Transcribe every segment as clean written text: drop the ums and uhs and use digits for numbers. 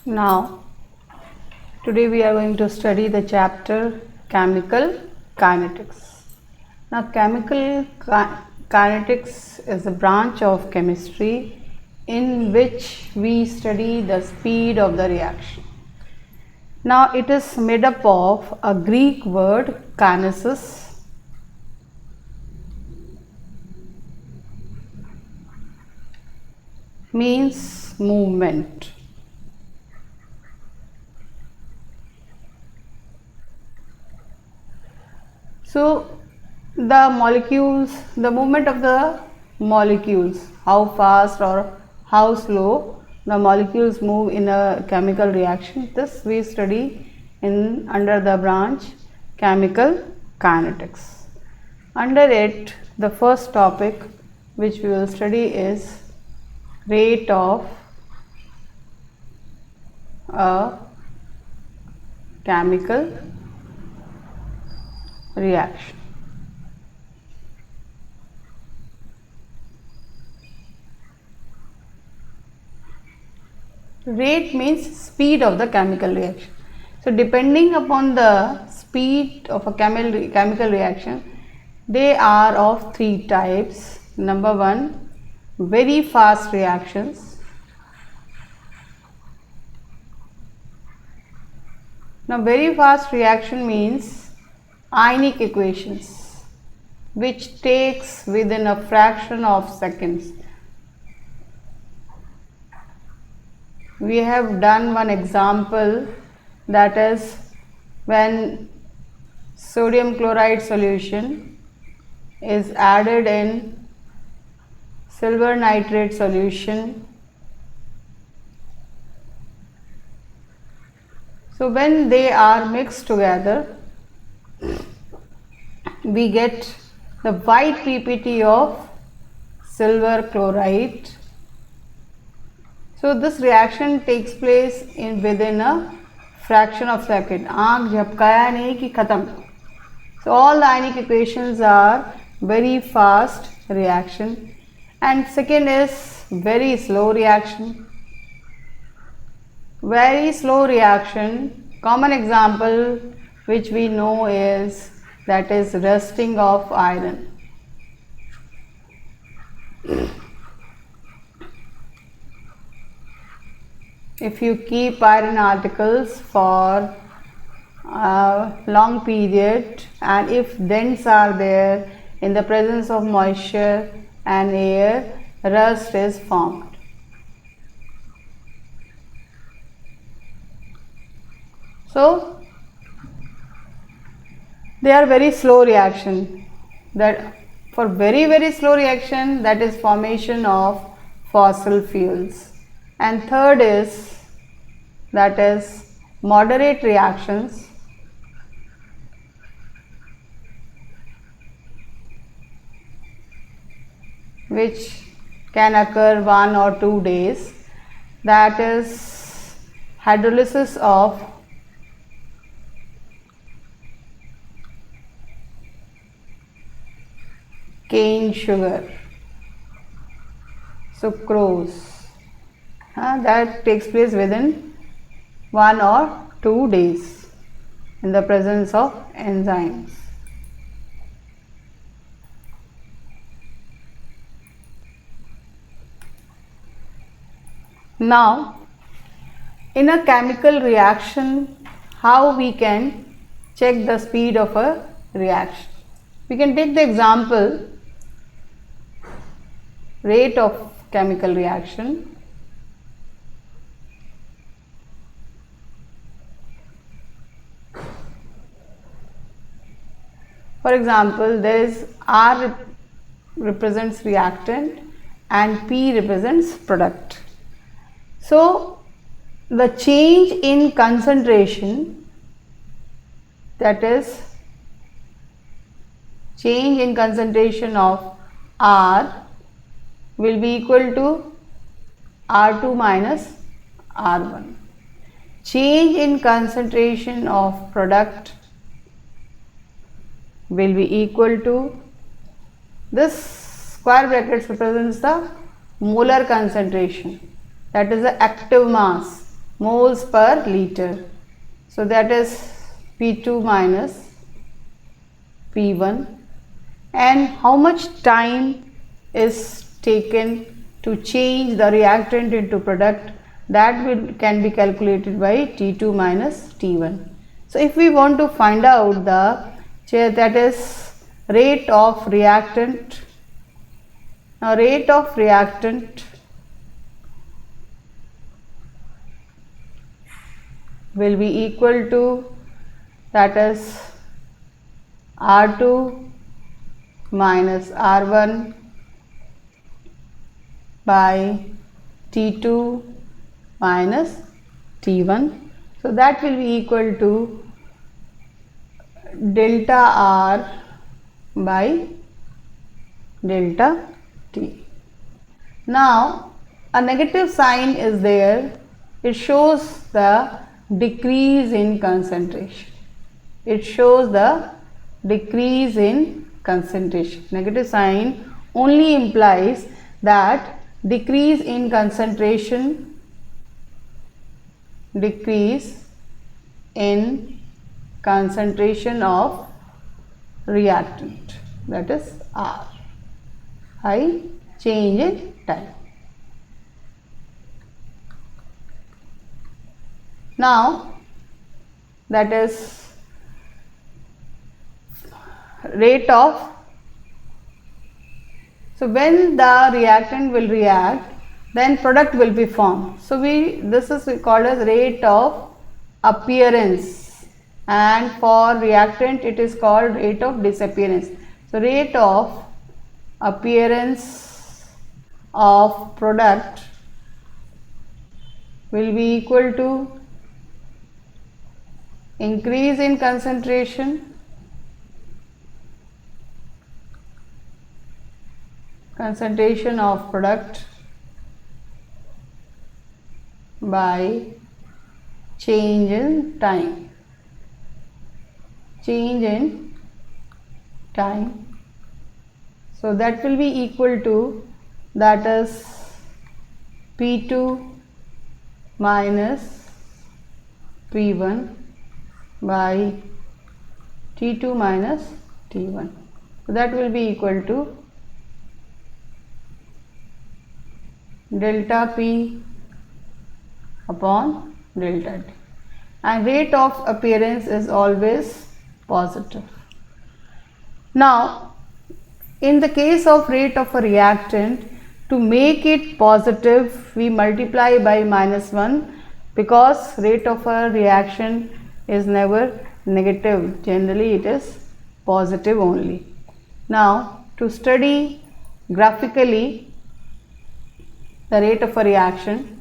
Now, today we are going to study the chapter Chemical Kinetics. Now, kinetics is a branch of chemistry in which we study the speed of the reaction. Now, it is made up of a Greek word kinesis, means movement. So, the movement of the molecules, how fast or how slow the molecules move in a chemical reaction, this we study in under the branch chemical kinetics. Under it, the first topic which we will study is rate of a chemical reaction. Rate means speed of the chemical reaction. So, depending upon the speed of a chemical reaction, they are of three types. Number one, very fast reactions. Now, very fast reaction means ionic equations which takes within a fraction of seconds. We have done one example, that is when sodium chloride solution is added in silver nitrate solution. So when they are mixed together, we get the white PPT of silver chloride. So this reaction takes place within a fraction of second. आँख झपकाया नहीं कि खत्म. So all the ionic equations are very fast reaction. And second is very slow reaction. Very slow reaction, common example which we know is that is rusting of iron. If you keep iron articles for a long period and if dents are there in the presence of moisture and air, rust is formed. So, they are very slow reaction. That for very slow reaction, that is formation of fossil fuels. And third is that is moderate reactions. Which can occur 1 or 2 days, that is hydrolysis of cane sugar, sucrose, that takes place within 1 or 2 days in the presence of enzymes. Now, in a chemical reaction, how we can check the speed of a reaction? We can take the example rate of chemical reaction. For example, there is R represents reactant and P represents product. So, the change in concentration, that is change in concentration of R will be equal to R2 minus R1. Change in concentration of product will be equal to, this square brackets represents the molar concentration, that is the active mass. moles per liter. So that is P2 minus P1. And how much time is taken to change the reactant into product, that can be calculated by T2 minus T1. So if we want to find out the that is rate of reactant, now rate of reactant will be equal to, that is R2 minus R1 by T2 minus T1. So that will be equal to delta R by delta T. Now a negative sign is there. It shows the decrease in concentration. It shows the decrease in concentration. Negative sign only implies that decrease in concentration, decrease in concentration of reactant, that is R. I change in time. Now that is rate of, so when the reactant will react, then product will be formed. So this is called as rate of appearance, and for reactant it is called rate of disappearance. So rate of appearance of product will be equal to increase in concentration of product by change in time. So that will be equal to, that is P2 minus P1 by T2 minus T1. So that will be equal to delta P upon delta T, and rate of appearance is always positive. Now in the case of rate of a reactant, to make it positive we multiply by -1, because rate of a reaction is never negative, generally it is positive only. Now to study graphically the rate of a reaction,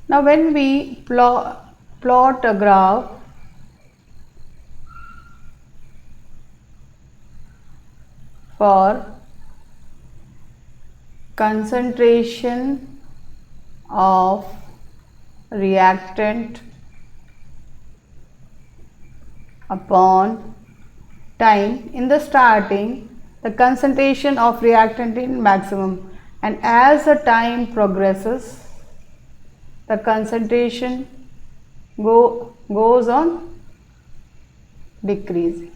now when we plot a graph for concentration of reactant upon time, in the starting the concentration of reactant in maximum, and as the time progresses the concentration goes on decreasing.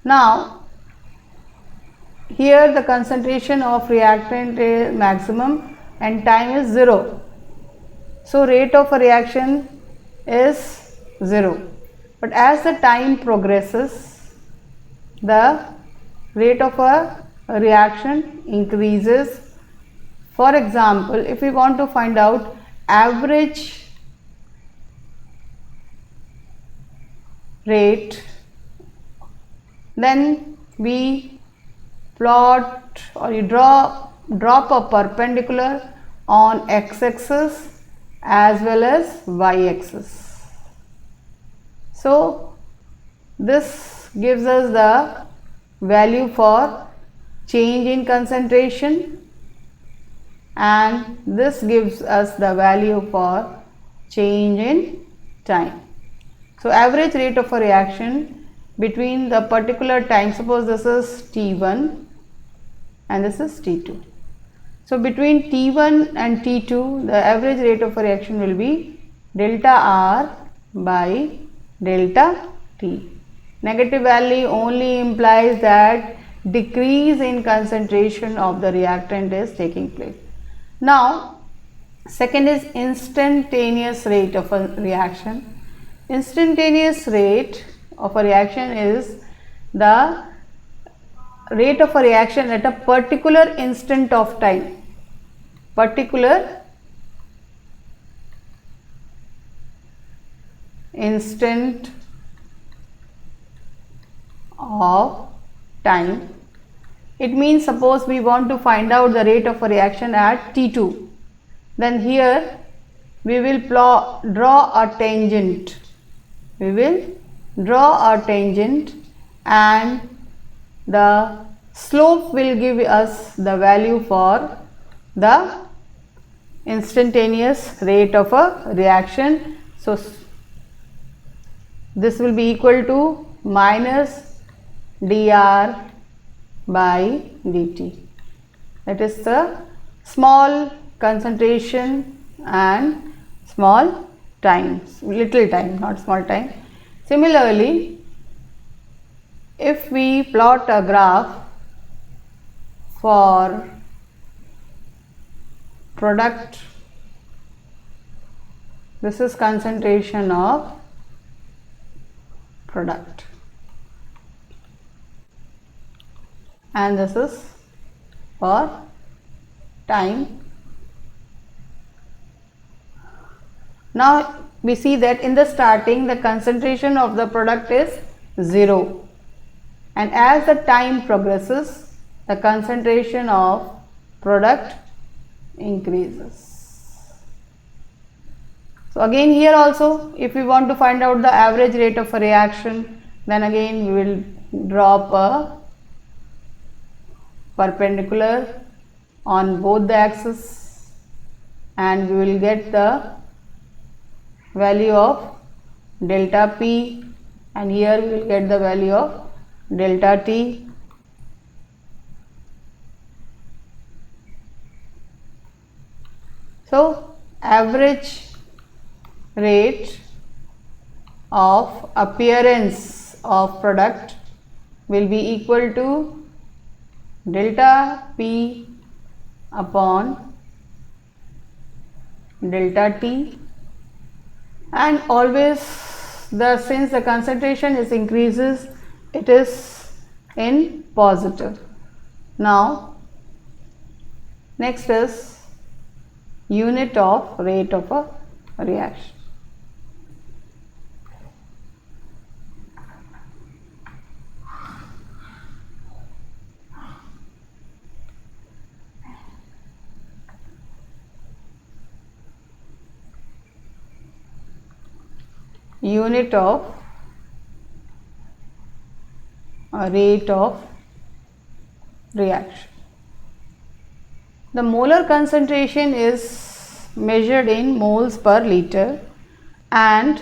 Now here the concentration of reactant is maximum and time is 0. So rate of a reaction is 0. But as the time progresses, the rate of a reaction increases. For example, if we want to find out average rate, then we plot, or you drop a perpendicular on x-axis as well as y-axis. So this gives us the value for change in concentration, and this gives us the value for change in time. So average rate of a reaction between the particular time, suppose this is T1 and this is T2. So between T1 and T2, the average rate of a reaction will be delta R by delta T. Negative value only implies that decrease in concentration of the reactant is taking place. Now, second is instantaneous rate of a reaction. Instantaneous rate of a reaction is the rate of a reaction at a particular instant of time. Particular instant of time. It means suppose we want to find out the rate of a reaction at T2. Then here we will draw a tangent. We will draw a tangent and the slope will give us the value for the instantaneous rate of a reaction. So this will be equal to minus dr by dt. That is the small concentration and small times, little time, not small time. Similarly, if we plot a graph for product, this is concentration of product and this is for time. Now we see that in the starting the concentration of the product is 0, and as the time progresses the concentration of product increases. So again here also, if we want to find out the average rate of a reaction, then again we will drop a perpendicular on both the axes and we will get the value of delta P, and here we will get the value of delta T. So average rate of appearance of product will be equal to delta P upon delta T, and always since the concentration is increases, it is in positive. Now next is unit of rate of a reaction. Unit of rate of reaction. The molar concentration is measured in moles per liter and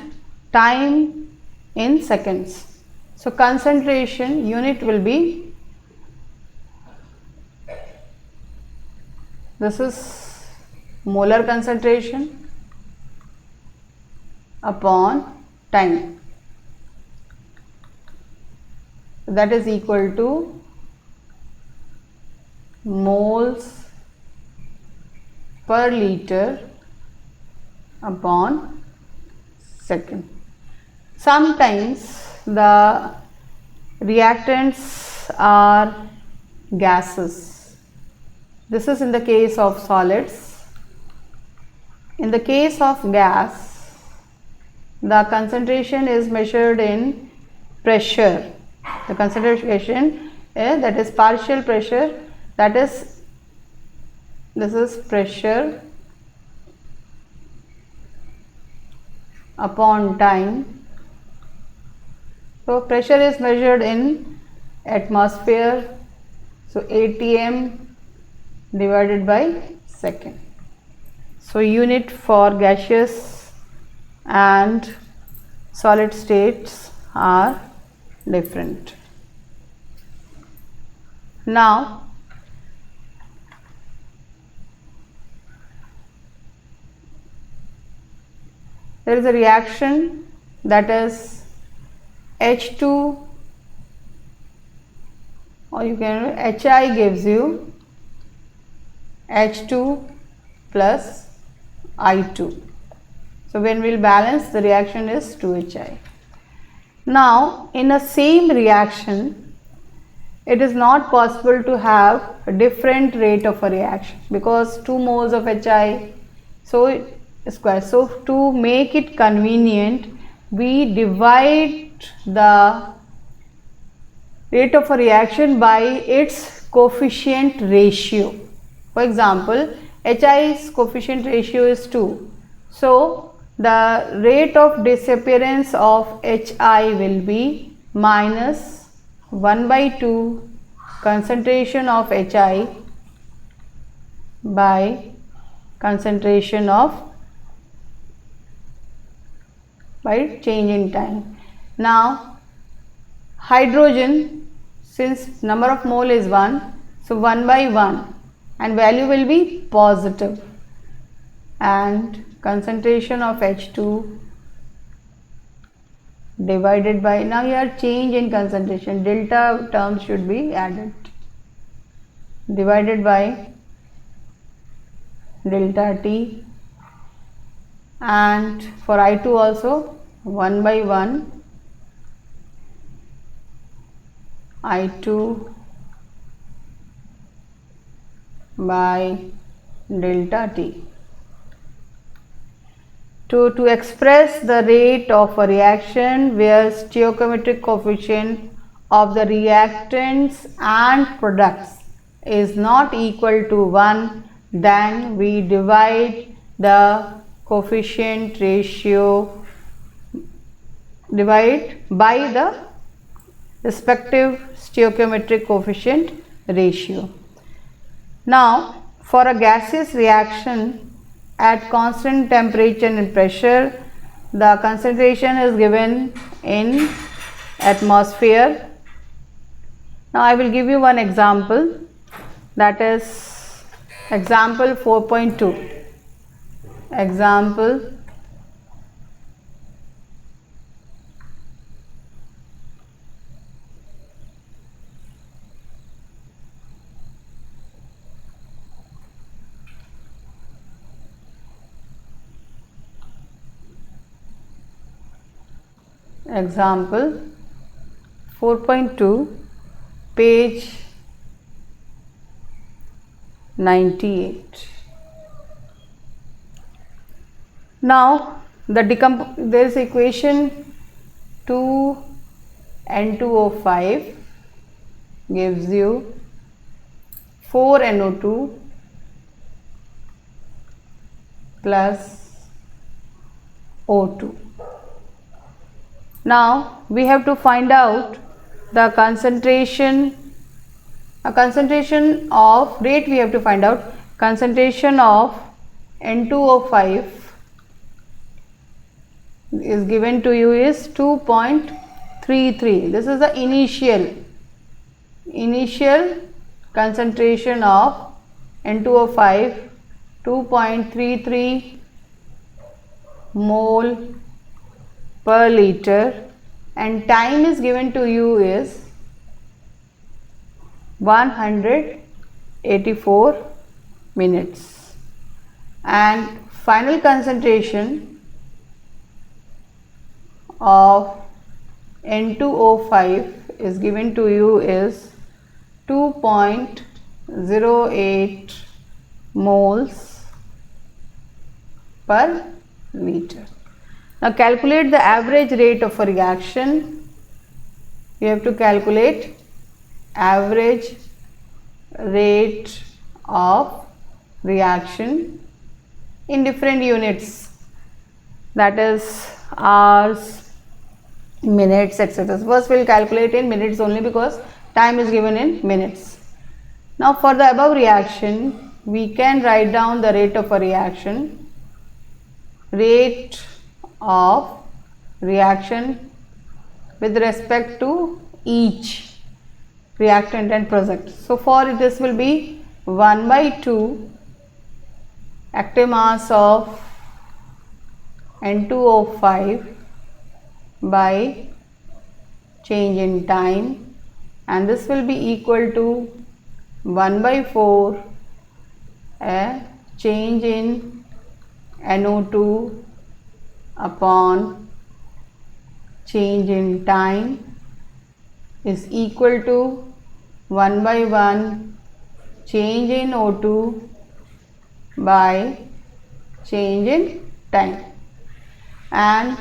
time in seconds. So concentration unit will be, this is molar concentration upon time, that is equal to moles per liter upon second. Sometimes the reactants are gases. This is in the case of solids. In the case of gas, the concentration is measured in pressure. The concentration that is partial pressure, that is, this is pressure upon time. So pressure is measured in atmosphere, so atm divided by second. So unit for gaseous and solid states are different. Now there is a reaction that is H2, or you can HI gives you H2 plus I2. So when we'll balance, the reaction is 2HI. Now in a same reaction, it is not possible to have a different rate of a reaction because 2 moles of HI, so square. So to make it convenient, we divide the rate of a reaction by its coefficient ratio. For example, HI's coefficient ratio is 2. So the rate of disappearance of HI will be minus 1 by 2 concentration of HI by concentration of by change in time. Now hydrogen, since number of mole is 1, so 1 by 1 and value will be positive, and concentration of H2 divided by, now here change in concentration, delta terms should be added, divided by delta T, and for I2 also 1 by 1 I2 by delta T. To express the rate of a reaction where stoichiometric coefficient of the reactants and products is not equal to 1, then we divide the coefficient ratio by the respective stoichiometric coefficient ratio. Now for a gaseous reaction at constant temperature and pressure, the concentration is given in atmosphere. Now I will give you one example, that is example 4.2. Example example 4.2, page 98. Now there is equation 2N2O5 gives you 4NO2 plus O2. Now we have to find out the concentration of rate. We have to find out concentration of N2O5 is given to you is 2.33. This is the initial concentration of N2O5, 2.33 mole per liter, and time is given to you is 184 minutes, and final concentration of N2O5 is given to you is 2.08 moles per liter. Now calculate the average rate of a reaction. You have to calculate average rate of reaction in different units, that is hours, minutes, etc. First we will calculate in minutes only because time is given in minutes. Now for the above reaction, we can write down the rate of a reaction. Rate of reaction with respect to each reactant and product. So for this will be 1 by 2 active mass of N2O5 by change in time, and this will be equal to 1 by 4 a change in NO2 upon change in time is equal to 1 by 1 change in O2 by change in time, and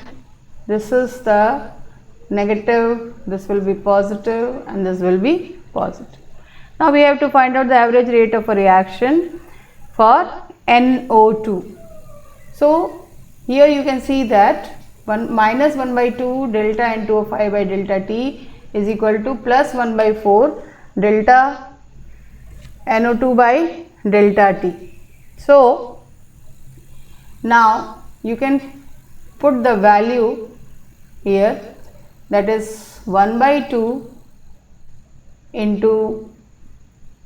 this is the negative, this will be positive, and this will be positive. Now we have to find out the average rate of a reaction for NO2. So here you can see that minus 1 by 2 delta N2O5 by delta T is equal to plus 1 by 4 delta NO2 by delta T. So now you can put the value here, that is 1 by 2 into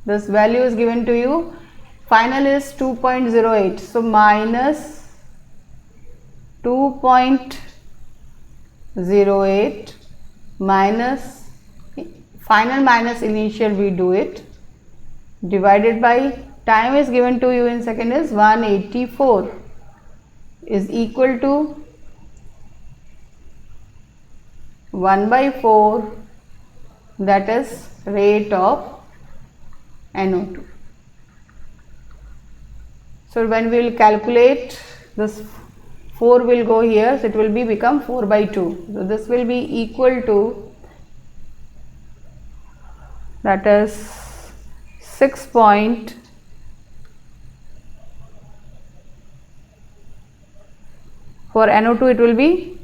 this value is given to you, final is 2.08, so minus 2.08 minus final minus initial, we do it, divided by time is given to you in second is 184 is equal to 1 by 4, that is rate of NO2. So when we will calculate, this 4 will go here, so it will be become 4 by 2. So this will be equal to, that is 6 point for NO2 it will be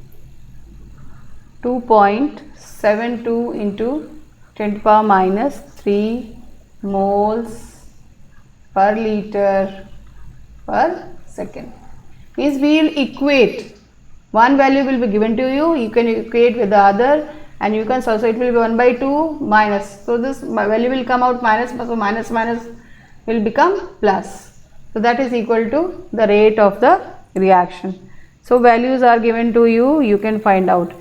2.72 into 10 to the power minus 3 moles per liter per second. Means we will equate, one value will be given to you, you can equate with the other, and you can solve. So it will be 1 by 2 minus, so this value will come out minus, so minus minus will become plus, so that is equal to the rate of the reaction. So values are given to you, you can find out.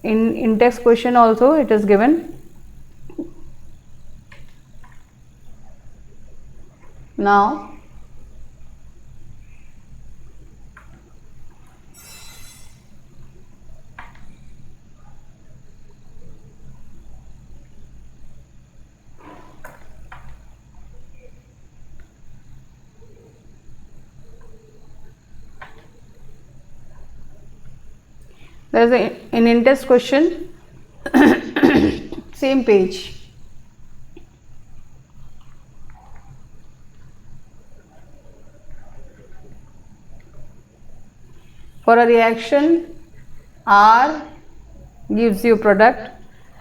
In text question also it is given. Now there is an in-test question, same page. For a reaction, R gives you product.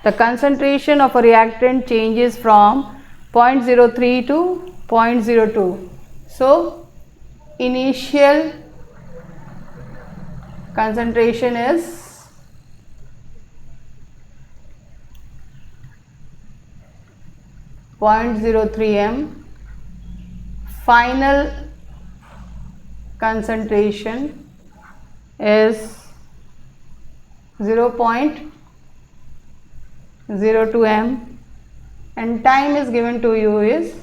The concentration of a reactant changes from 0.03 to 0.02. So initial concentration is 0.03 m, final concentration is 0.02 m, and time is given to you is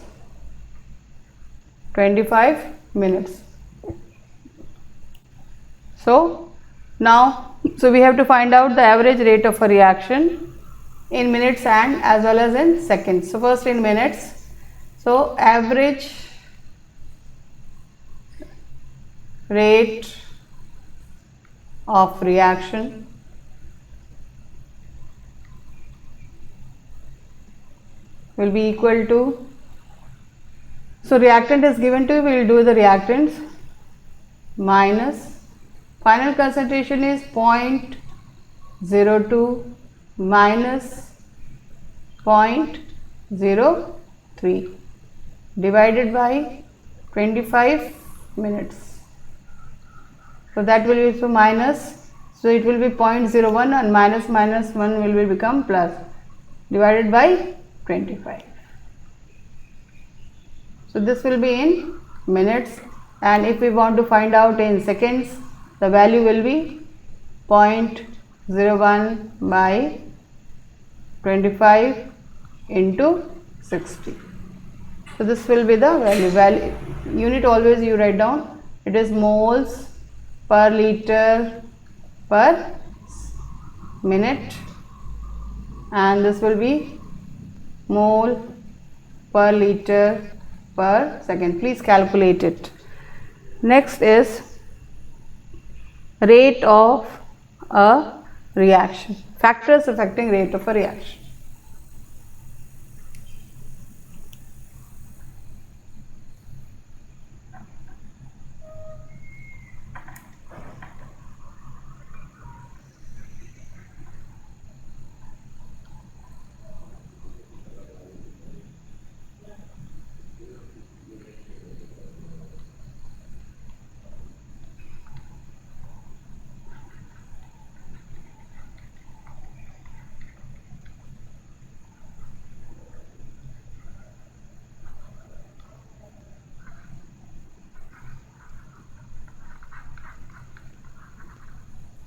25 minutes. So now, so we have to find out the average rate of a reaction in minutes and as well as in seconds. So first in minutes, so average rate of reaction will be equal to, so reactant is given to you, we will do the reactants, minus final concentration is 0.02 minus 0.03 divided by 25 minutes. So that will be, so minus, so it will be 0.01 and minus 1 will become plus, divided by 25. So this will be in minutes, and if we want to find out in seconds, the value will be 0.01 by 25 into 60. So this will be the value. Unit always you write down, it is moles per liter per minute, and this will be mole per liter per second. Please calculate it. Next is rate of a reaction. Factors affecting rate of a reaction.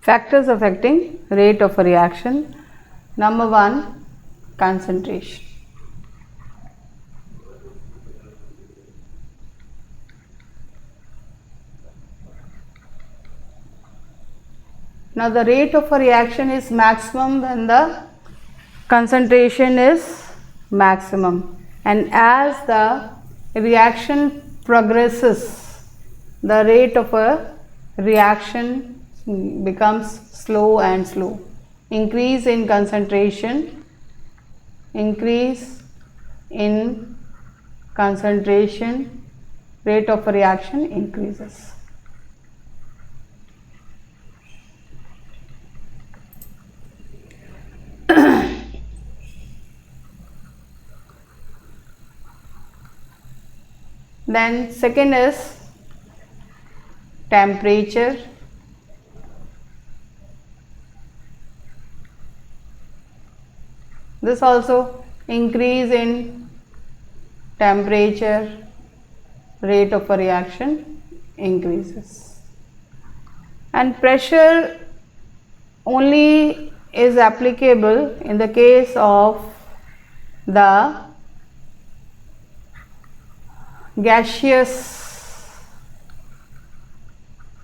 Factors affecting rate of a reaction. Number 1, concentration. Now the rate of a reaction is maximum when the concentration is maximum, and as the reaction progresses, the rate of a reaction becomes slow and slow. Increase in concentration, rate of a reaction increases. Then second is temperature. This also increase in temperature, rate of a reaction increases. And pressure only is applicable in the case of the gaseous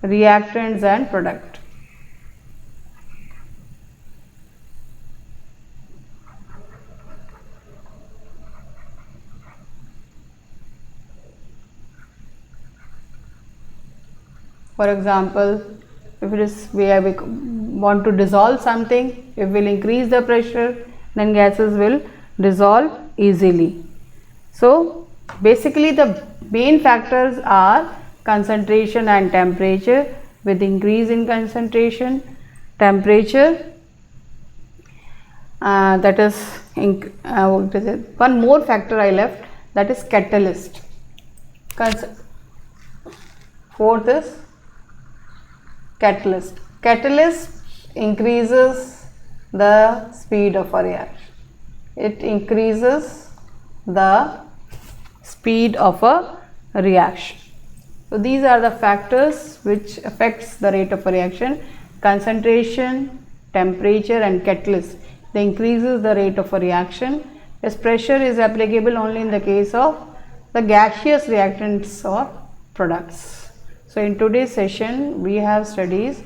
reactants and product. For example, if it is we want to dissolve something, if we will increase the pressure, then gases will dissolve easily. So basically the main factors are concentration and temperature. With increase in concentration, temperature, that is what is it? One more factor I left, that is catalyst. Fourth is catalyst. Catalyst increases the speed of a reaction. It increases the speed of a reaction. So these are the factors which affects the rate of a reaction: concentration, temperature and catalyst. They increases the rate of a reaction. As pressure is applicable only in the case of the gaseous reactants or products. So in today's session we have studied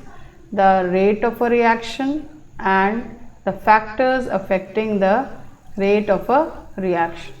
the rate of a reaction and the factors affecting the rate of a reaction.